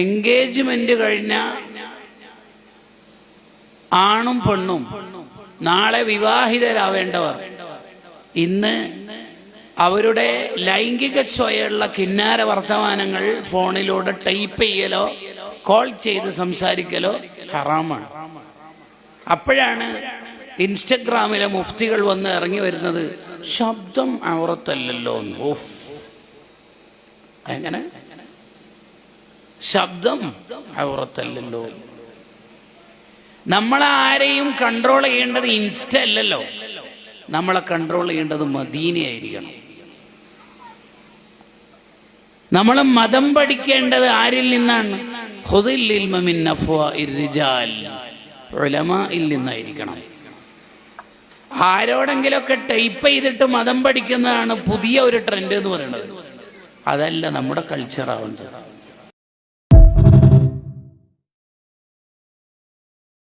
Engagement കഴിഞ്ഞ ആണും പെണ്ണും നാളെ വിവാഹിതരാവേണ്ടവർ ഇന്ന് അവരുടെ ലൈംഗിക സ്വയുള്ള കിന്നാര വർത്തമാനങ്ങൾ ഫോണിലൂടെ ടൈപ്പ് ചെയ്യലോ കോൾ ചെയ്ത് സംസാരിക്കലോ ഹറാമാണ്. അപ്പോഴാണ് ഇൻസ്റ്റഗ്രാമിലെ മുഫ്തികൾ വന്ന് ഇറങ്ങി വരുന്നത്, ശബ്ദം ഔറത്തല്ലല്ലോ. ഓ, എങ്ങനെ ശബ്ദം ഔറത്തല്ലല്ലോ? നമ്മളെ ആരെയും കൺട്രോൾ ചെയ്യേണ്ടത് ഇൻസ്റ്റ അല്ലല്ലോ, നമ്മളെ കൺട്രോൾ ചെയ്യേണ്ടത് മദീനയായിരിക്കണം. നമ്മൾ മതം പഠിക്കേണ്ടത് ആരിൽ നിന്നാണ്? ഖുദിൽ ഇൽമ മിൻ അഫ്വാഇർ റിജാൽ, ഉലമാഇൽ നിന്നായിരിക്കണം. ആരോടെങ്കിലൊക്കെ ടൈപ്പ് ചെയ്തിട്ട് മതം പഠിക്കുന്നതാണ് പുതിയ ഒരു ട്രെൻഡ് എന്ന് പറയുന്നത്. അതല്ല നമ്മുടെ കൾച്ചർ ആവേണ്ടത്.